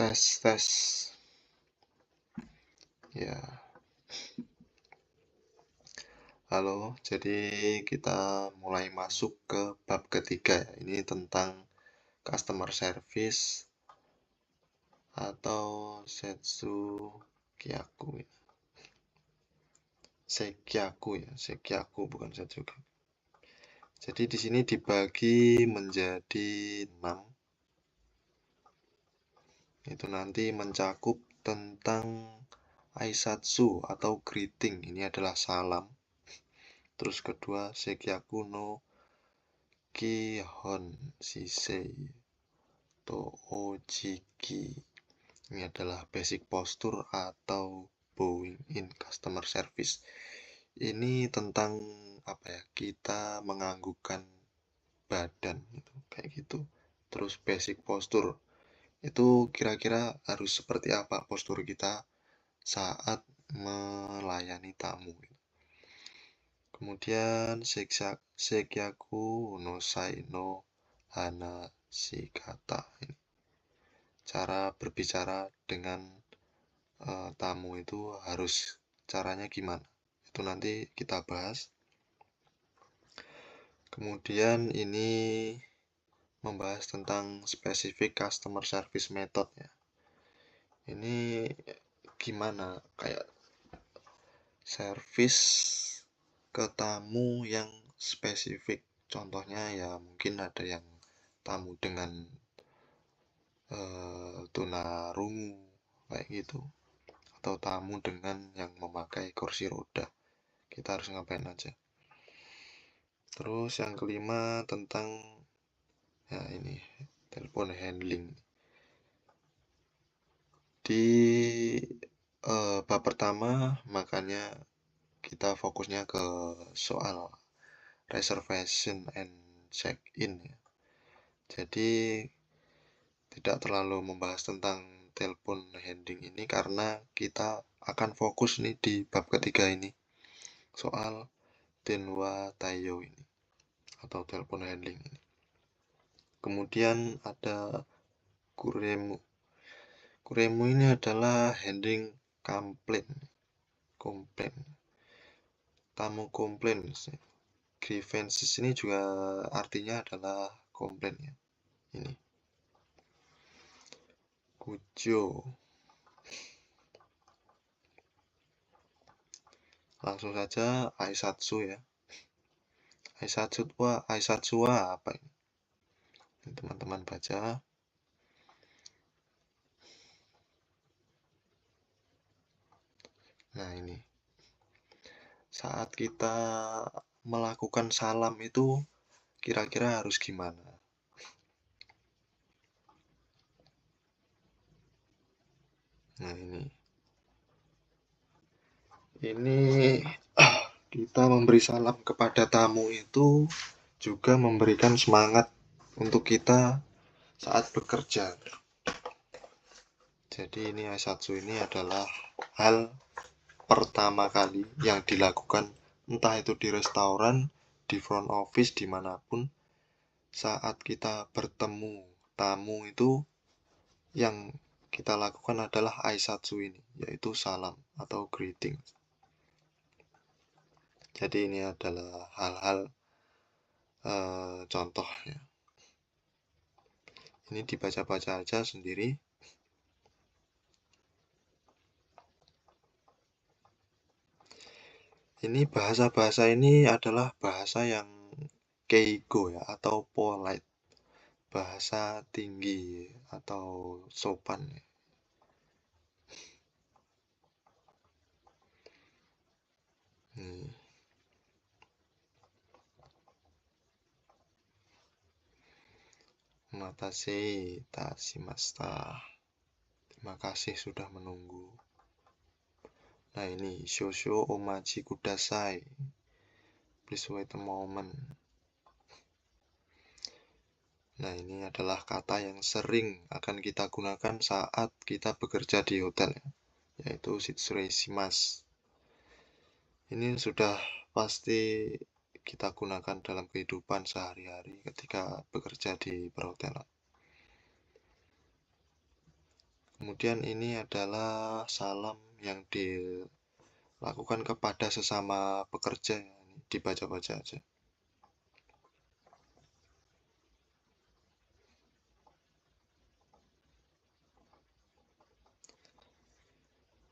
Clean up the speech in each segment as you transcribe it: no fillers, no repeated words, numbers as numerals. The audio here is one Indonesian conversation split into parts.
Tes tes. Ya, halo. Jadi kita mulai masuk ke bab ketiga ya. Ini tentang customer service atau Setsu Kyaku. Sekyaku ya, Sekyaku bukan Setsu. Jadi di sini dibagi menjadi 6. Itu nanti mencakup tentang Aisatsu atau greeting. Ini adalah salam. Terus kedua, Sekyaku no Kihon Shisei to Ojiki. Ini adalah basic posture atau bowing in customer service. Ini tentang apa ya? Kita menganggukkan badan gitu, kayak gitu. Terus basic posture itu kira-kira harus seperti apa postur kita saat melayani tamu. Kemudian Sekyaku no Sai no Hana Shikata. Cara berbicara dengan tamu itu harus caranya gimana? Itu nanti kita bahas. Kemudian ini membahas tentang spesifik customer service method ya. Ini gimana kayak service ke tamu yang spesifik. Contohnya ya mungkin ada yang tamu dengan tunarungu kayak gitu, atau tamu dengan yang memakai kursi roda. Kita harus ngapain aja. Terus yang kelima tentang ya ini telepon handling. Di bab pertama makanya kita fokusnya ke soal reservation and check-in ya. Jadi tidak terlalu membahas tentang telepon handling ini karena kita akan fokus nih di bab ketiga ini soal Denwa Taiyo ini atau telepon handling ini. Kemudian ada Kuremu. Kuremu ini adalah handling komplain. Tamu komplain. Grievances ini juga artinya adalah komplain ya. Ini. Kujo. Langsung saja Aisatsu ya. Aisatsu apa ini? Teman-teman baca. Nah ini. Saat kita melakukan salam itu kira-kira harus gimana? Nah ini. Ini kita memberi salam kepada tamu itu juga memberikan semangat untuk kita saat bekerja. Jadi ini Aisatsu ini adalah hal pertama kali yang dilakukan entah itu di restoran, di front office, dimanapun saat kita bertemu tamu itu yang kita lakukan adalah Aisatsu ini, yaitu salam atau greeting. Jadi ini adalah hal-hal contohnya. Ini dibaca-baca aja sendiri. Ini bahasa-bahasa ini adalah bahasa yang keigo ya atau polite. Bahasa tinggi atau sopan. Matasei tashimashita. Terima kasih sudah menunggu. Nah ini shosho omachi kudasai. Please wait a moment. Nah ini adalah kata yang sering akan kita gunakan saat kita bekerja di hotel, yaitu shitsurei shimasu. Ini sudah pasti kita gunakan dalam kehidupan sehari-hari ketika bekerja di perhotelan. Kemudian ini adalah salam yang dilakukan kepada sesama pekerja. Ini dibaca-baca aja.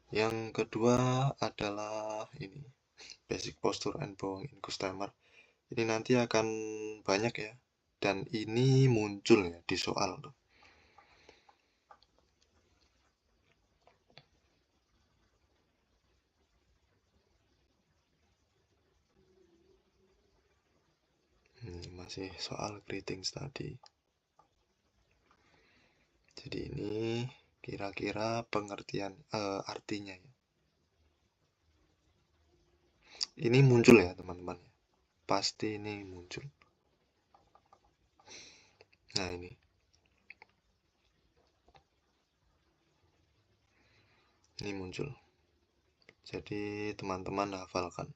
Yang kedua adalah ini, basic posture and bowing in customer. Ini nanti akan banyak ya, dan ini muncul ya di soal tuh. Ini masih soal greetings tadi. Jadi ini kira-kira pengertian artinya ya. Ini muncul ya teman-teman. Pasti ini muncul. Nah ini. Ini muncul. Jadi teman-teman hafalkan.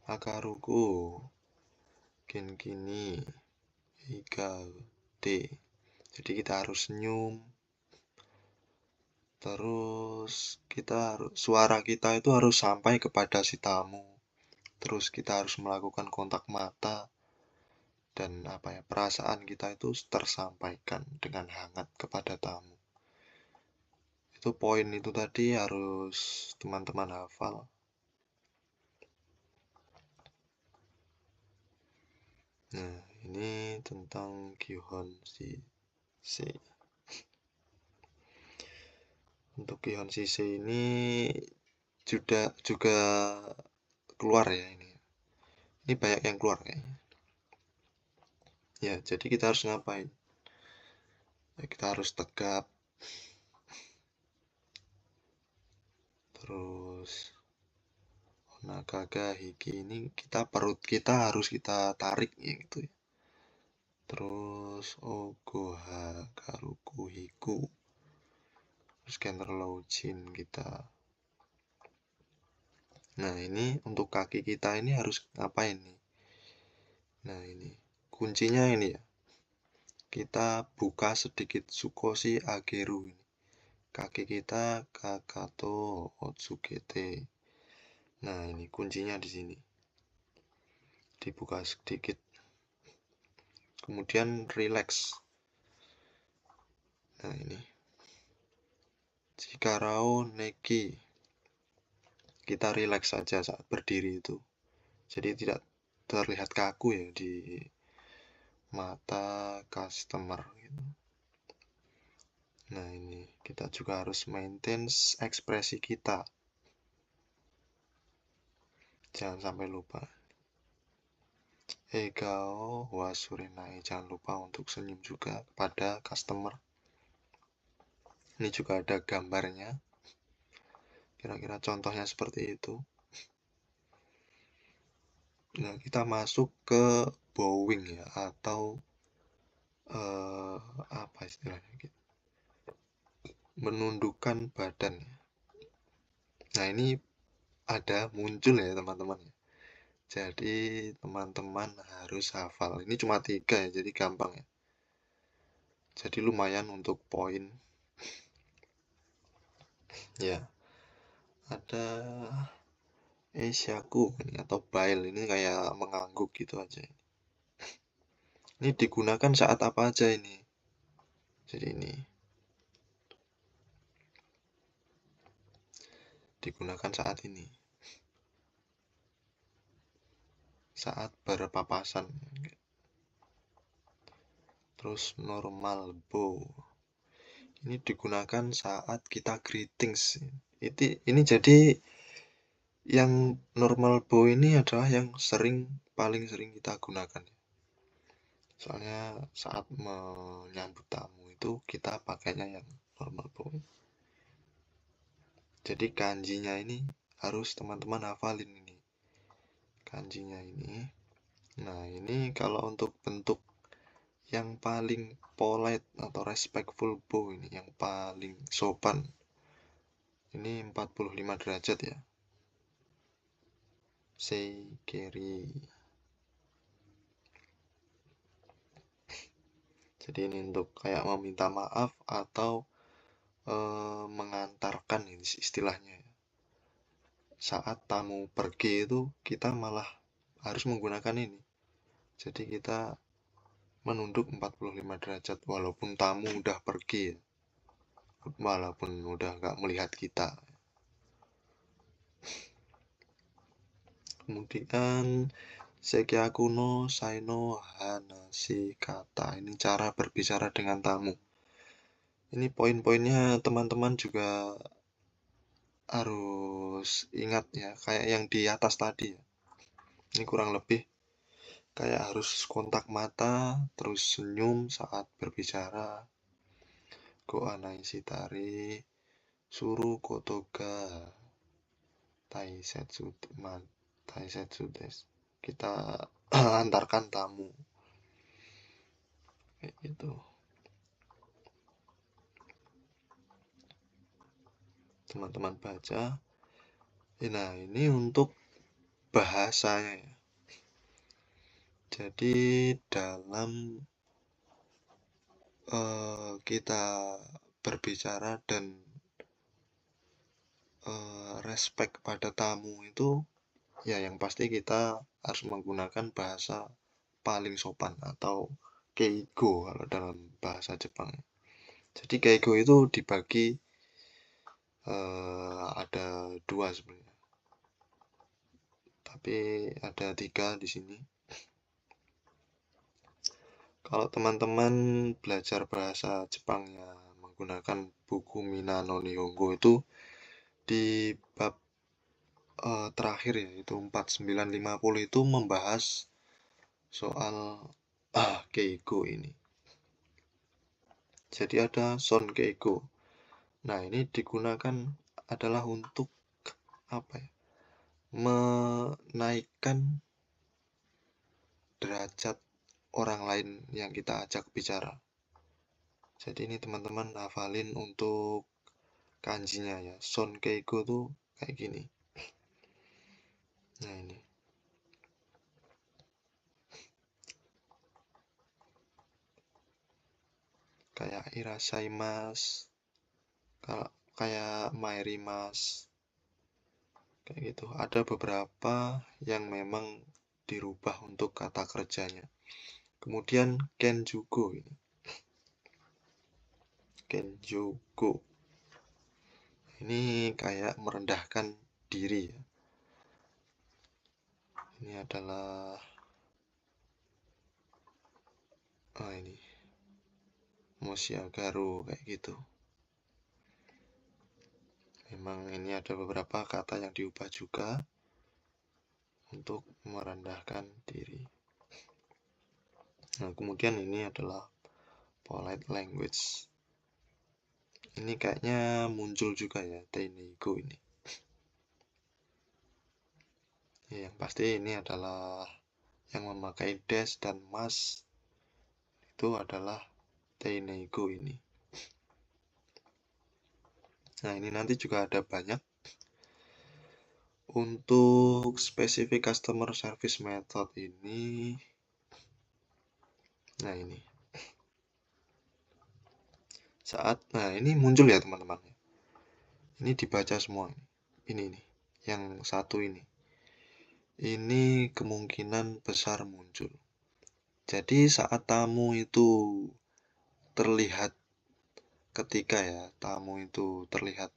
Akaruku Genkini Hikal D. Jadi kita harus senyum. Terus suara kita itu harus sampai kepada si tamu. Terus kita harus melakukan kontak mata dan perasaan kita itu tersampaikan dengan hangat kepada tamu. Itu poin itu tadi harus teman-teman hafal. Nah, ini tentang Gihon Shisei. Untuk Gihon Shisei ini juga keluar ya ini. Ini banyak yang keluar kayaknya. Ya, jadi kita harus ngapain? Ya, kita harus tegap. Terus Onagaga Hiki ini perut kita harus kita tarik ya gitu ya. Terus Ogoha Karuku Hiku. Terus Genterlogin kita. Nah, ini untuk kaki kita ini harus ngapain nih? Nah, ini kuncinya ini ya. Kita buka sedikit Sukoshi Ageru ini. Kaki kita Kakato Otsukete. Nah, ini kuncinya di sini. Dibuka sedikit. Kemudian relax. Nah, ini. Chikarao Neki. Kita relax saja saat berdiri itu. Jadi tidak terlihat kaku ya di mata customer gitu. Nah, ini kita juga harus maintain ekspresi kita. Jangan sampai lupa. Egao wasurenai, jangan lupa untuk senyum juga kepada customer. Ini juga ada gambarnya. Kira-kira contohnya seperti itu. Nah, kita masuk ke bowing ya, atau apa istilahnya gitu. Menundukkan badan. Nah, ini ada muncul ya teman-teman. Jadi teman-teman harus hafal. Ini cuma 3 ya, jadi gampang ya. Jadi lumayan untuk poin. Ya. Ada Esyaku ini atau bail ini kayak mengangguk gitu aja. Ini digunakan saat apa aja ini? Jadi ini digunakan saat ini. Saat berpapasan. Terus normal bow. Ini digunakan saat kita greetings. Ini jadi yang normal bow ini adalah yang paling sering kita gunakan. Soalnya saat menyambut tamu itu kita pakainya yang normal bow. Jadi kanjinya ini harus teman-teman hafalin ini. Kanjinya ini. Nah, ini kalau untuk bentuk yang paling polite atau respectful bow ini, yang paling sopan. Ini 45 derajat ya. Seikeri. Jadi ini untuk kayak meminta maaf atau mengantarkan, ini istilahnya. Saat tamu pergi itu kita malah harus menggunakan ini. Jadi kita menunduk 45 derajat walaupun tamu udah pergi ya. Walaupun udah nggak melihat kita. Kemudian sekiaku no saino hanasi kata. Ini cara berbicara dengan tamu. Ini poin-poinnya teman-teman juga harus ingat ya, kayak yang di atas tadi ya. Ini kurang lebih kayak harus kontak mata, terus senyum saat berbicara. Go anai shitari, suru kotoga, taisetsu des. Kita antarkan tamu. Kayak gitu. Teman-teman baca. Nah, ini untuk bahasanya ya. Jadi dalam kita berbicara dan respect pada tamu itu ya yang pasti kita harus menggunakan bahasa paling sopan atau keigo kalau dalam bahasa Jepang. Jadi keigo itu dibagi ada 2 sebenarnya, tapi ada 3 di sini. Kalau teman-teman belajar bahasa Jepangnya menggunakan buku Mina no Nihongo itu di bab terakhir ya, itu 4950 itu membahas soal keigo ini. Jadi ada son keigo. Nah, ini digunakan adalah untuk apa ya? Menaikkan derajat orang lain yang kita ajak bicara. Jadi ini teman-teman hafalin untuk kanjinya ya. Son keigo tuh kayak gini. Nah, ini. Kayak irasaimasu, kayak mairimasu. Kayak gitu. Ada beberapa yang memang dirubah untuk kata kerjanya. Kemudian kenjugo ini. Kenjugo. Ini kayak merendahkan diri ya. Ini adalah ini Moshiagaru kayak gitu. Memang ini ada beberapa kata yang diubah juga untuk merendahkan diri. Nah, kemudian ini adalah polite language. Ini kayaknya muncul juga ya, Teineigo ini. Ya, yang pasti ini adalah yang memakai des dan mas itu adalah Teineigo ini. Nah, ini nanti juga ada banyak untuk spesifik customer service method ini. Nah, ini nah ini muncul ya teman-teman. Ini dibaca semua. Ini yang satu ini. Ini kemungkinan besar muncul. Jadi saat tamu itu terlihat, ketika ya tamu itu terlihat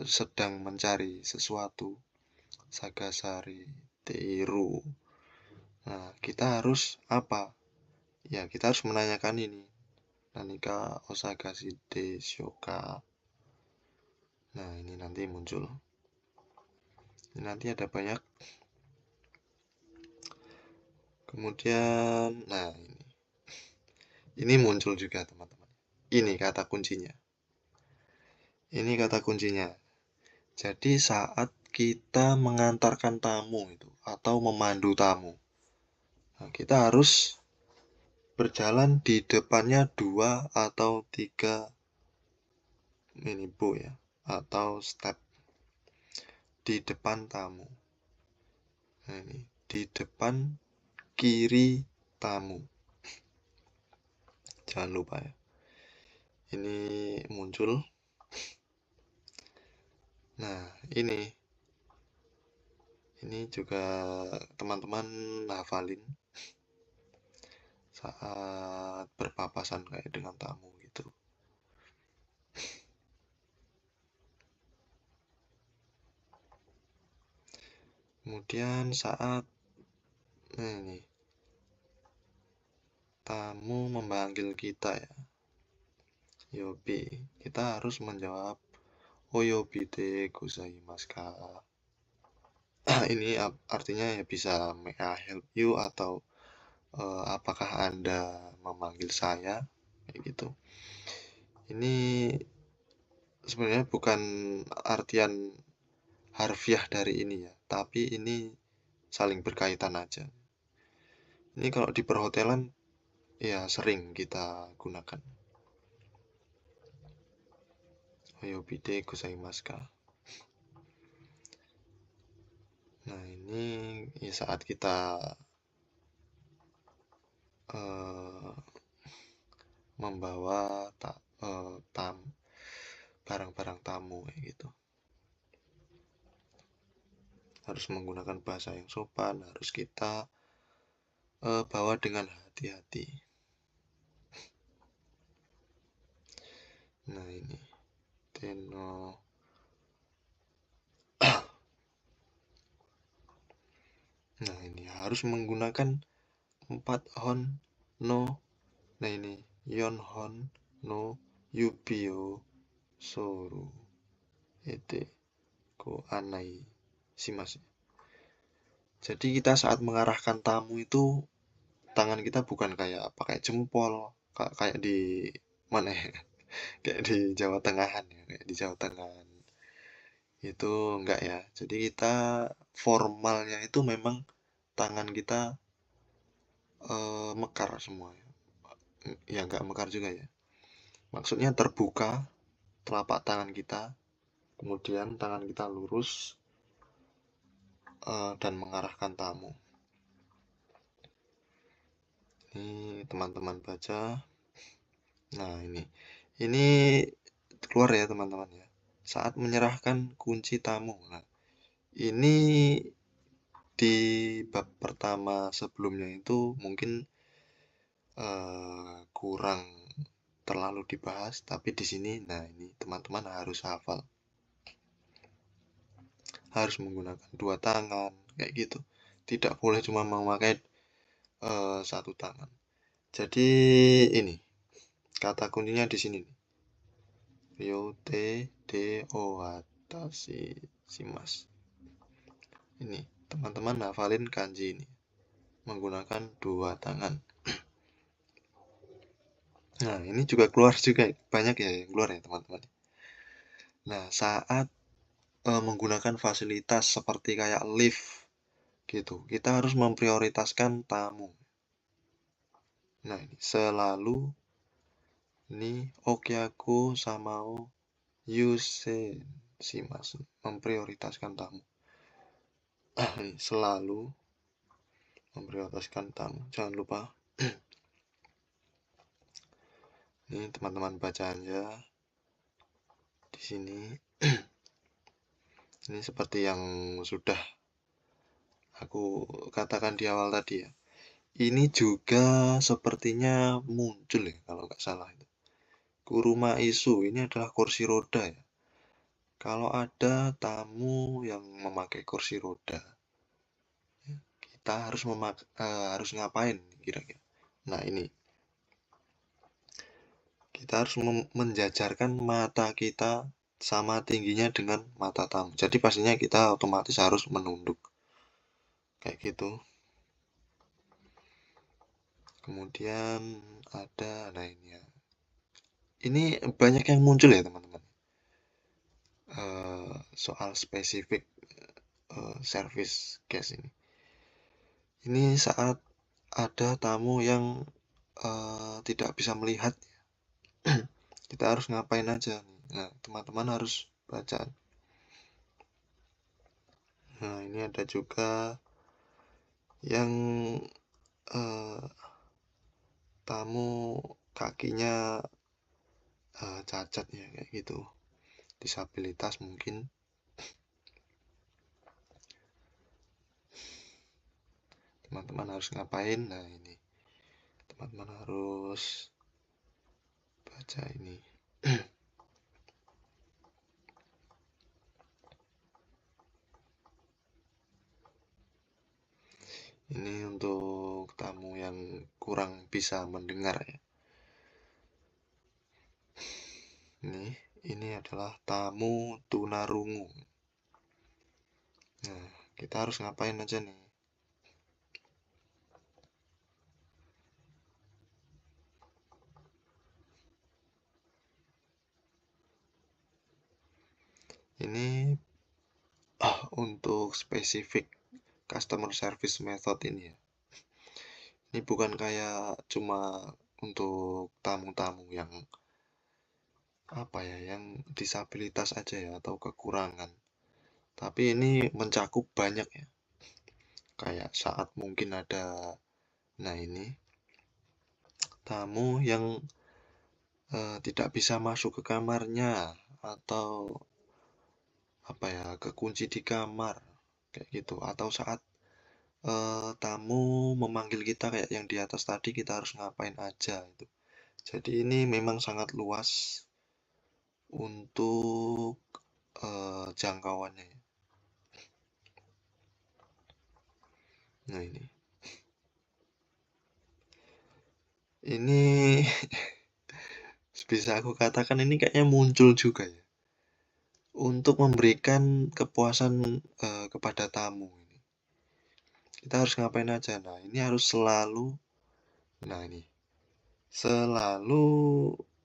sedang mencari sesuatu, sagasari, teiru. Nah, kita harus apa? Ya, kita harus menanyakan ini. Nanika osagasi deshoka. Nah, ini nanti muncul. Ini nanti ada banyak. Kemudian, nah ini muncul juga teman-teman. Ini kata kuncinya. Ini kata kuncinya. Jadi saat kita mengantarkan tamu itu atau memandu tamu, nah, kita harus berjalan di depannya 2 atau 3 minibo ya, atau step di depan tamu. Nah, ini di depan kiri tamu. jangan lupa ya. Ini muncul. Nah, ini juga teman-teman hafalin saat berpapasan kayak dengan tamu gitu. Kemudian saat ini tamu memanggil kita ya, yobi, kita harus menjawab oyobi de gozaimasu ka. Ini artinya ya bisa may I help you atau apakah Anda memanggil saya kayak gitu. Ini sebenarnya bukan artian harfiah dari ini ya, tapi ini saling berkaitan aja. Ini kalau di perhotelan ya sering kita gunakan. Oyobi de gozaimasu ka. Nah, ini ya saat kita membawa barang-barang tamu kayak gitu. Harus menggunakan bahasa yang sopan, harus kita bawa dengan hati-hati. Nah, ini teno. Nah, ini harus menggunakan 4 hon no. Nah, ini yon hon no yubio soru ete ko anai shimasu. Jadi kita saat mengarahkan tamu itu tangan kita bukan kayak pakai jempol kayak di mana ya? Kayak di Jawa Tengahan ya, kayak di Jawa Tengahan. Itu enggak ya. Jadi kita formalnya itu memang tangan kita mekar semua ya. Ya enggak mekar juga ya. Maksudnya terbuka telapak tangan kita, kemudian tangan kita lurus dan mengarahkan tamu. Ini teman-teman baca. Nah, ini keluar ya teman-teman ya. Saat menyerahkan kunci tamu. Nah, ini di bab pertama sebelumnya itu mungkin kurang terlalu dibahas, tapi di sini, nah ini teman-teman harus hafal. Harus menggunakan 2 tangan kayak gitu. Tidak boleh cuma memakai satu tangan. Jadi ini kata kuncinya di sini nih. Ryote de owatashi shimasu. Ini teman-teman hafalin kanji ini menggunakan 2 tangan. Nah, ini juga keluar juga banyak ya yang keluar ya teman-teman. Nah, saat menggunakan fasilitas seperti kayak lift gitu, kita harus memprioritaskan tamu. Nah, ini selalu ini okyaku samao yusen shimasu, memprioritaskan tamu. Ini selalu memprioritaskan tamu. Jangan lupa. Ini teman-teman baca aja di sini. Ini seperti yang sudah aku katakan di awal tadi ya. Ini juga sepertinya muncul ya kalau nggak salah itu. Kuruma isu ini adalah kursi roda ya. Kalau ada tamu yang memakai kursi roda, kita harus ngapain kira-kira? Nah, ini kita harus menjajarkan mata kita sama tingginya dengan mata tamu. Jadi pastinya kita otomatis harus menunduk kayak gitu. Kemudian ada, nah ini ya. Ini banyak yang muncul ya teman-teman. Soal spesifik service case ini. Ini saat ada tamu yang tidak bisa melihat, kita harus ngapain aja nih. Nah, teman-teman harus baca. Nah, ini ada juga yang tamu kakinya cacat ya, kayak gitu, disabilitas mungkin. Teman-teman harus ngapain? Nah, ini teman-teman harus baca ini. Ini untuk tamu yang kurang bisa mendengar ya. Ini adalah tamu tunarungu. Nah, kita harus ngapain aja nih? Ini untuk spesifik customer service method ini ya. Ini bukan kayak cuma untuk tamu-tamu yang yang disabilitas aja ya, atau kekurangan. Tapi ini mencakup banyak ya. Kayak saat mungkin ada, nah ini tamu yang tidak bisa masuk ke kamarnya, atau kekunci di kamar kayak gitu, atau saat tamu memanggil kita kayak yang di atas tadi, kita harus ngapain aja itu. Jadi ini memang sangat luas untuk jangkauannya. Nah, ini bisa aku katakan ini kayaknya muncul juga ya, untuk memberikan kepuasan kepada tamu. Kita harus ngapain aja? Nah, ini harus selalu, nah ini selalu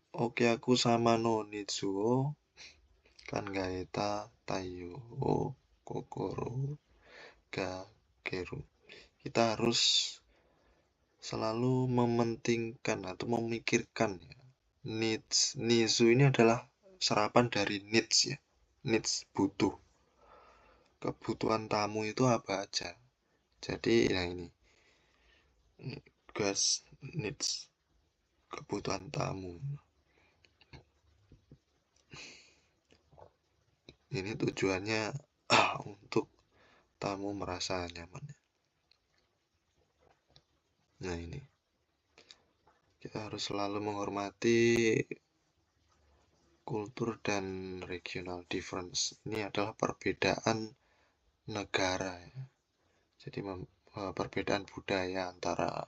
oke aku sama no nitsuo kan gaeta tayo kokoro ga keru. Kita harus selalu mementingkan atau memikirkan ya, needs. Nisu ini adalah serapan dari needs ya. Needs, butuh. Kebutuhan tamu itu apa aja. Jadi nah ini guys, needs, kebutuhan tamu. Ini tujuannya untuk tamu merasa nyaman. Nah, ini kita harus selalu menghormati kultur dan regional difference. Ini adalah perbedaan negara ya. Jadi perbedaan budaya antara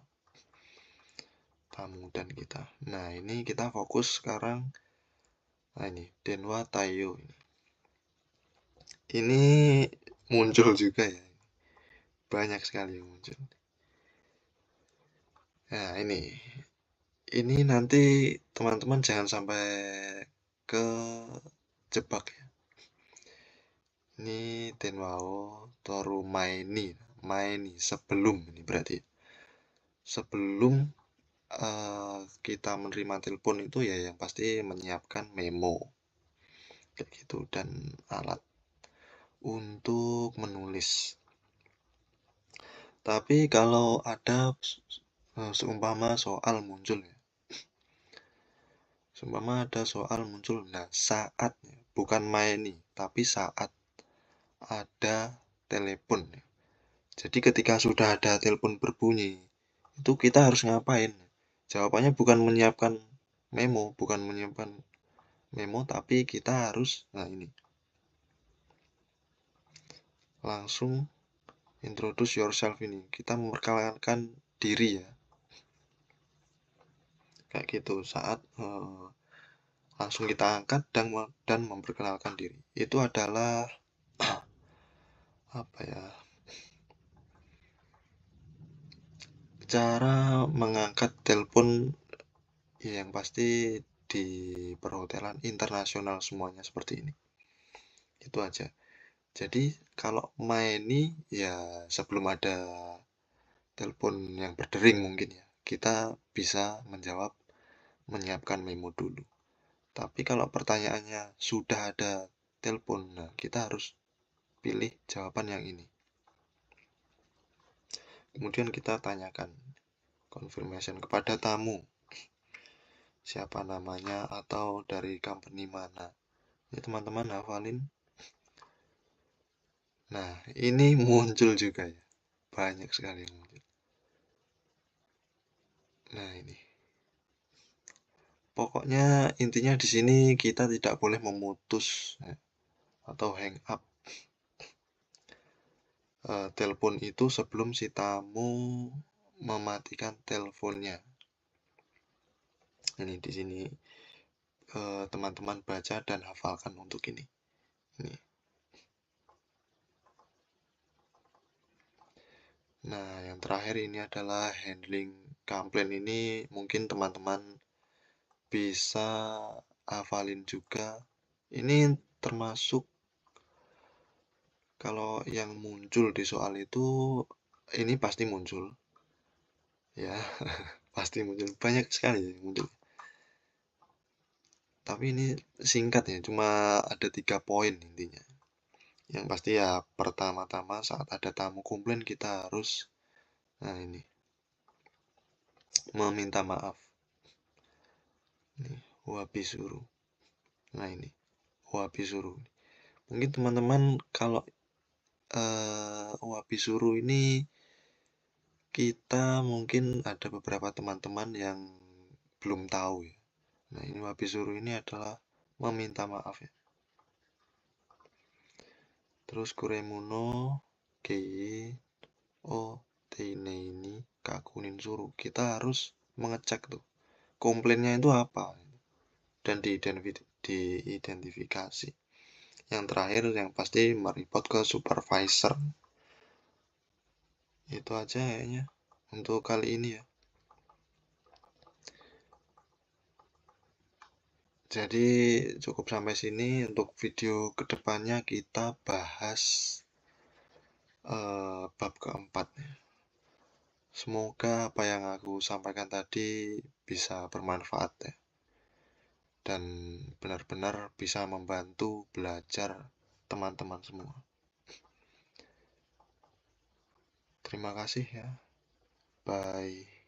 tamu dan kita. Nah, ini kita fokus sekarang. Nah, ini Denwa Tayo ini muncul juga ya. Banyak sekali yang muncul. Nah, ini nanti teman-teman jangan sampai kejebak ya. Ini Denwao Toru Maini sebelum, ini berarti sebelum kita menerima telepon itu ya, yang pasti menyiapkan memo kayak gitu, dan alat untuk menulis. Tapi kalau ada seumpama soal muncul ya, nah saatnya bukan Maini, tapi saat ada telepon. Jadi ketika sudah ada telepon berbunyi, itu kita harus ngapain? Jawabannya bukan menyiapkan memo, tapi kita harus, nah ini, langsung introduce yourself ini. Kita memperkenalkan diri ya. Kayak gitu, saat langsung kita angkat dan memperkenalkan diri. Itu adalah cara mengangkat telepon yang pasti di perhotelan internasional semuanya seperti ini. Itu aja. Jadi kalau Maini ya sebelum ada telepon yang berdering mungkin ya, kita bisa menyiapkan memo dulu. Tapi kalau pertanyaannya sudah ada telepon, nah kita harus pilih jawaban yang ini. Kemudian kita tanyakan, confirmation kepada tamu, siapa namanya atau dari company mana. Ini teman-teman hafalin. Nah, ini muncul juga ya, banyak sekali yang muncul. Nah, ini pokoknya intinya di sini kita tidak boleh memutus atau hang up telepon itu sebelum si tamu mematikan teleponnya. Ini di sini teman-teman baca dan hafalkan untuk ini. Ini. Nah, yang terakhir ini adalah handling komplain. Ini mungkin teman-teman bisa hafalin juga. Ini termasuk kalau yang muncul di soal itu, ini pasti muncul. Ya, pasti muncul. Banyak sekali yang muncul. Tapi ini singkat ya, cuma ada 3 poin intinya. Yang pasti ya pertama-tama saat ada tamu komplain kita harus, nah ini, meminta maaf. Ini, wabi suruh. Nah ini, wabi suruh. Mungkin teman-teman kalau wabi suruh ini kita mungkin ada beberapa teman-teman yang belum tahu ya. Nah ini wabi suruh ini adalah meminta maaf ya. Terus kuremuno kei o teine ini kakunin suruh. Kita harus mengecek tuh komplainnya itu apa dan diidentifikasi. Yang terakhir yang pasti mereport ke supervisor. Itu aja kayaknya untuk kali ini ya. Jadi cukup sampai sini. Untuk video kedepannya kita bahas bab keempat. Semoga apa yang aku sampaikan tadi bisa bermanfaat ya, dan benar-benar bisa membantu belajar teman-teman semua. Terima kasih ya. Bye.